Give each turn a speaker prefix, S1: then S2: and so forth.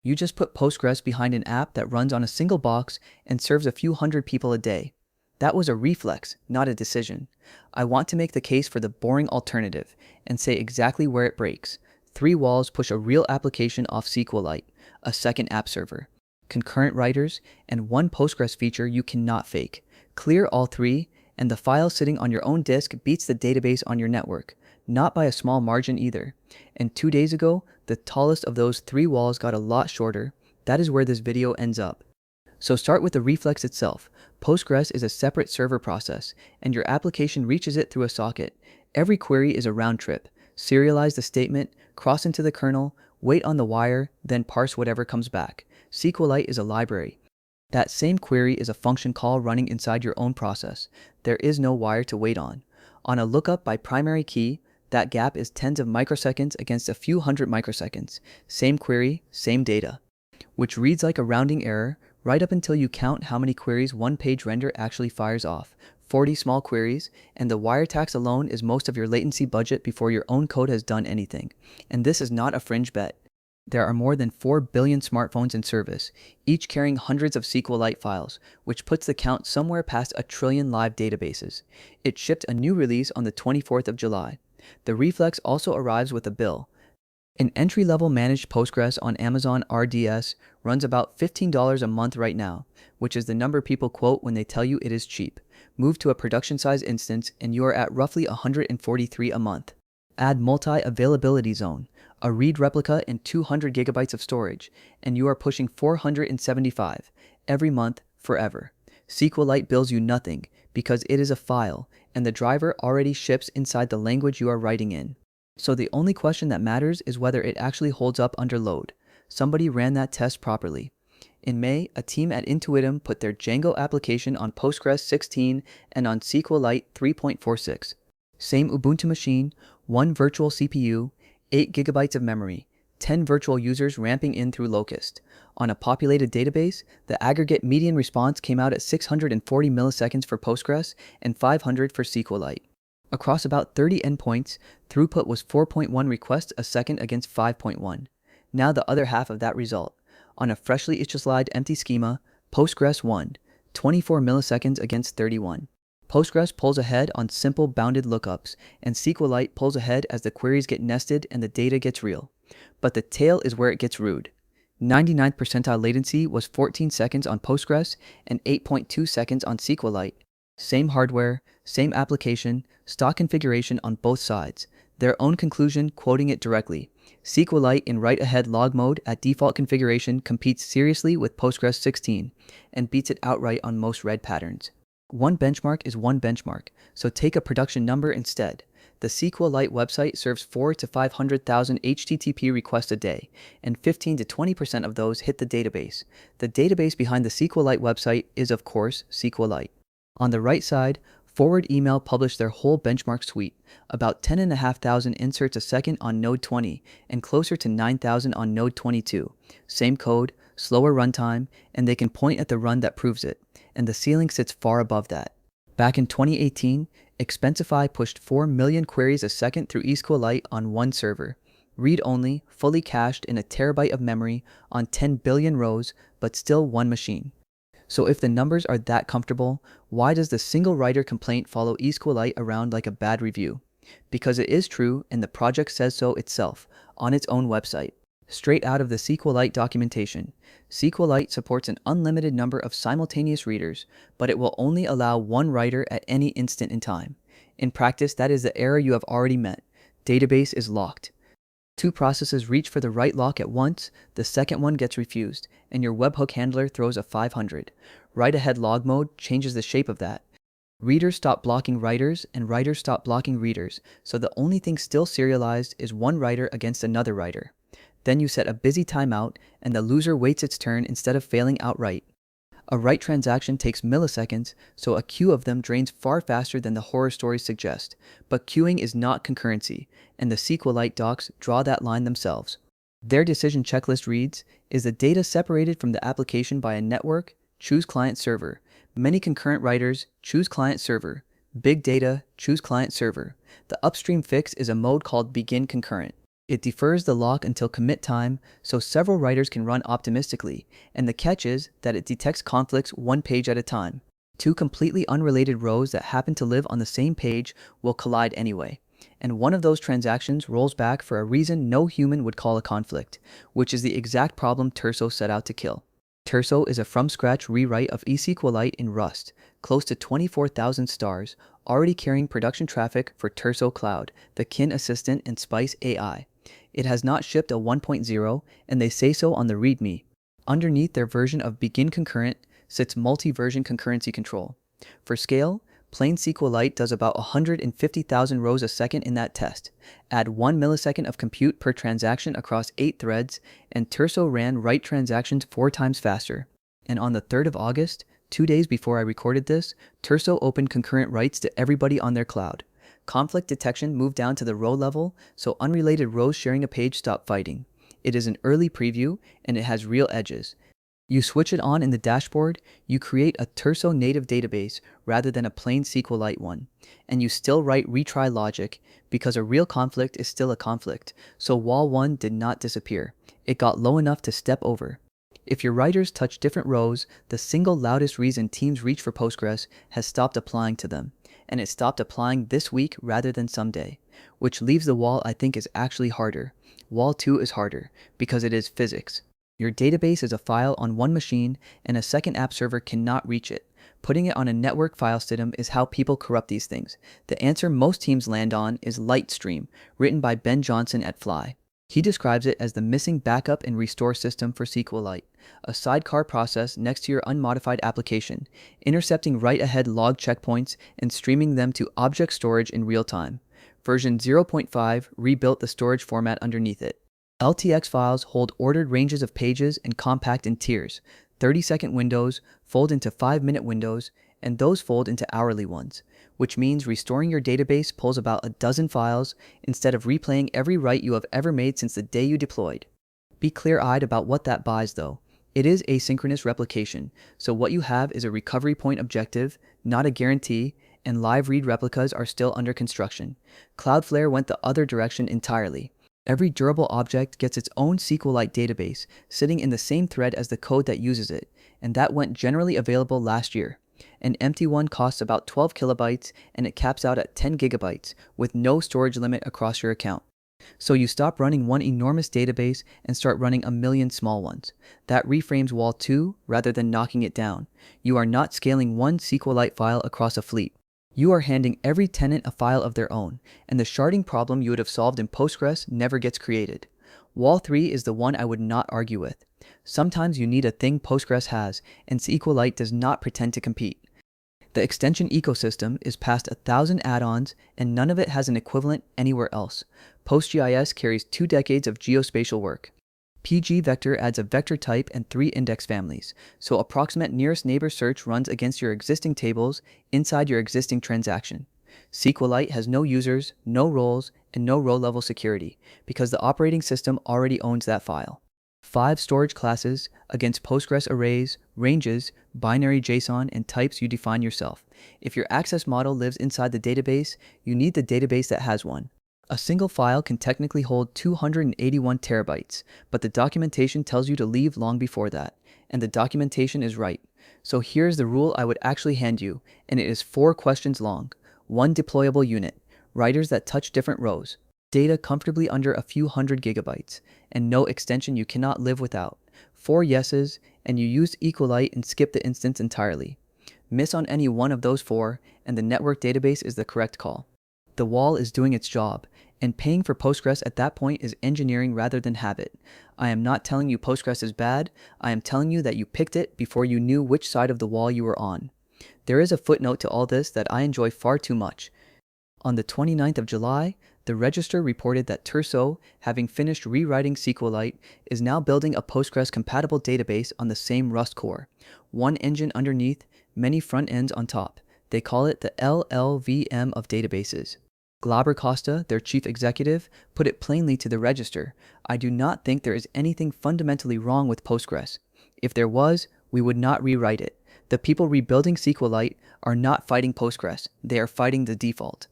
S1: You just put Postgres behind an app that runs on a single box and serves a few hundred people a day. That was a reflex, not a decision. I want to make the case for the boring alternative and say exactly where it breaks. 3 walls push a real application off SQLite, a second app server, concurrent writers, and 1 Postgres feature you cannot fake. Clear all 3, and the file sitting on your own disk beats the database on your network, not by a small margin either. And 2 days ago, the tallest of those 3 walls got a lot shorter. That is where this video ends up. So start with the reflex itself. Postgres is a separate server process, and your application reaches it through a socket. Every query is a round trip. Serialize the statement, cross into the kernel, wait on the wire, then parse whatever comes back. SQLite is a library. That same query is a function call running inside your own process. There is no wire to wait on. On a lookup by primary key, that gap is tens of microseconds against a few hundred microseconds. Same query, same data. Which reads like a rounding error, right up until you count how many queries one page render actually fires off. 40 small queries, and the wire tax alone is most of your latency budget before your own code has done anything. And this is not a fringe bet. There are more than 4 billion smartphones in service, each carrying hundreds of SQLite files, which puts the count somewhere past 1 trillion live databases. It shipped a new release on the 24th of July. The Reflex also arrives with a bill. An entry-level managed Postgres on Amazon RDS runs about $15 a month right now, which is the number people quote when they tell you it is cheap. Move to a production-size instance and you are at roughly $143 a month. Add multi-availability zone, a read replica and 200 gigabytes of storage, and you are pushing 475 every month forever. SQLite bills you nothing because it is a file, and the driver already ships inside the language you are writing in. So the only question that matters is whether it actually holds up under load. Somebody ran that test properly. In May, a team at Intuitum put their Django application on Postgres 16 and on SQLite 3.46. Same Ubuntu machine, 1 virtual CPU, 8 gigabytes of memory, 10 virtual users ramping in through Locust. On a populated database, the aggregate median response came out at 640 milliseconds for Postgres and 500 for SQLite. Across about 30 endpoints, throughput was 4.1 requests a second against 5.1. Now the other half of that result. On a freshly initialized empty schema, Postgres won, 24 milliseconds against 31. Postgres pulls ahead on simple bounded lookups, and SQLite pulls ahead as the queries get nested and the data gets real. But the tail is where it gets rude. 99th percentile latency was 14 seconds on Postgres and 8.2 seconds on SQLite. Same hardware, same application, stock configuration on both sides. Their own conclusion quoting it directly. SQLite in write-ahead log mode at default configuration competes seriously with Postgres 16 and beats it outright on most read patterns. One benchmark is one benchmark, so take a production number instead. The SQLite website serves 400,000 to 500,000 HTTP requests a day, and 15 to 20% of those hit the database. The database behind the SQLite website is, of course, SQLite. On the right side, Forward Email published their whole benchmark suite, about 10,500 inserts a second on Node 20 and closer to 9,000 on Node 22. Same code, slower runtime, and they can point at the run that proves it, and the ceiling sits far above that. Back in 2018, Expensify pushed 4 million queries a second through SQLite on one server. Read-only, fully cached in a terabyte of memory on 10 billion rows, but still one machine. So if the numbers are that comfortable, why does the single writer complaint follow SQLite around like a bad review? Because it is true, and the project says so itself, on its own website. Straight out of the SQLite documentation, SQLite supports an unlimited number of simultaneous readers, but it will only allow one writer at any instant in time. In practice, that is the error you have already met. Database is locked. 2 processes reach for the write lock at once, the second one gets refused, and your webhook handler throws a 500. Write-ahead log mode changes the shape of that. Readers stop blocking writers, and writers stop blocking readers, so the only thing still serialized is one writer against another writer. Then you set a busy timeout, and the loser waits its turn instead of failing outright. A write transaction takes milliseconds, so a queue of them drains far faster than the horror stories suggest. But queuing is not concurrency, and the SQLite docs draw that line themselves. Their decision checklist reads, is the data separated from the application by a network? Choose client server. Many concurrent writers, choose client server. Big data, choose client server. The upstream fix is a mode called begin concurrent. It defers the lock until commit time so several writers can run optimistically, and the catch is that it detects conflicts one page at a time. Two completely unrelated rows that happen to live on the same page will collide anyway, and one of those transactions rolls back for a reason no human would call a conflict, which is the exact problem Turso set out to kill. Turso is a from-scratch rewrite of SQLite in Rust, close to 24,000 stars, already carrying production traffic for Turso Cloud, the Kin Assistant and Spice AI. It has not shipped a 1.0, and they say so on the README. Underneath their version of Begin Concurrent sits multi-version concurrency control. For scale, plain SQLite does about 150,000 rows a second in that test. Add 1 millisecond of compute per transaction across 8 threads, and Turso ran write transactions 4 times faster. And on the 3rd of August, 2 days before I recorded this, Turso opened concurrent writes to everybody on their cloud. Conflict detection moved down to the row level, so unrelated rows sharing a page stop fighting. It is an early preview, and it has real edges. You switch it on in the dashboard, you create a Turso native database rather than a plain SQLite one. And you still write retry logic, because a real conflict is still a conflict, so wall 1 did not disappear. It got low enough to step over. If your writers touch different rows, the single loudest reason teams reach for Postgres has stopped applying to them. And it stopped applying this week rather than someday, which leaves the wall I think is actually harder. Wall 2 is harder, because it is physics. Your database is a file on one machine, and a second app server cannot reach it. Putting it on a network file system is how people corrupt these things. The answer most teams land on is Litestream, written by Ben Johnson at Fly. He describes it as the missing backup and restore system for SQLite, a sidecar process next to your unmodified application, intercepting write-ahead log checkpoints and streaming them to object storage in real time. Version 0.5 rebuilt the storage format underneath it. LTX files hold ordered ranges of pages and compact in tiers. 30-second windows fold into 5-minute windows, and those fold into hourly ones, which means restoring your database pulls about a dozen files instead of replaying every write you have ever made since the day you deployed. Be clear-eyed about what that buys though. It is asynchronous replication, so what you have is a recovery point objective, not a guarantee, and live read replicas are still under construction. Cloudflare went the other direction entirely. Every durable object gets its own SQLite database, sitting in the same thread as the code that uses it, and that went generally available last year. An empty one costs about 12 kilobytes, and it caps out at 10 gigabytes, with no storage limit across your account. So you stop running one enormous database and start running a million small ones. That reframes wall 2 rather than knocking it down. You are not scaling one SQLite file across a fleet. You are handing every tenant a file of their own, and the sharding problem you would have solved in Postgres never gets created. Wall 3 is the one I would not argue with. Sometimes you need a thing Postgres has, and SQLite does not pretend to compete. The extension ecosystem is past 1,000 add-ons, and none of it has an equivalent anywhere else. PostGIS carries 2 decades of geospatial work. pgvector adds a vector type and 3 index families, so approximate nearest neighbor search runs against your existing tables inside your existing transaction. SQLite has no users, no roles, and no row-level security, because the operating system already owns that file. 5 storage classes against Postgres arrays, ranges, binary JSON, and types you define yourself. If your access model lives inside the database, you need the database that has one. A single file can technically hold 281 terabytes, but the documentation tells you to leave long before that, and the documentation is right. So here's the rule I would actually hand you, and it is 4 questions long. 1 deployable unit, writers that touch different rows, data comfortably under a few hundred gigabytes, and no extension you cannot live without. 4 yeses, and you used SQLite and skip the instance entirely. Miss on any one of those 4, and the network database is the correct call. The wall is doing its job, and paying for Postgres at that point is engineering rather than habit. I am not telling you Postgres is bad, I am telling you that you picked it before you knew which side of the wall you were on. There is a footnote to all this that I enjoy far too much. On the 29th of July, the Register reported that Turso, having finished rewriting SQLite, is now building a Postgres-compatible database on the same Rust core. One engine underneath, many front ends on top. They call it the LLVM of databases. Glauber Costa, their chief executive, put it plainly to the Register, I do not think there is anything fundamentally wrong with Postgres. If there was, we would not rewrite it. The people rebuilding SQLite are not fighting Postgres, they are fighting the default.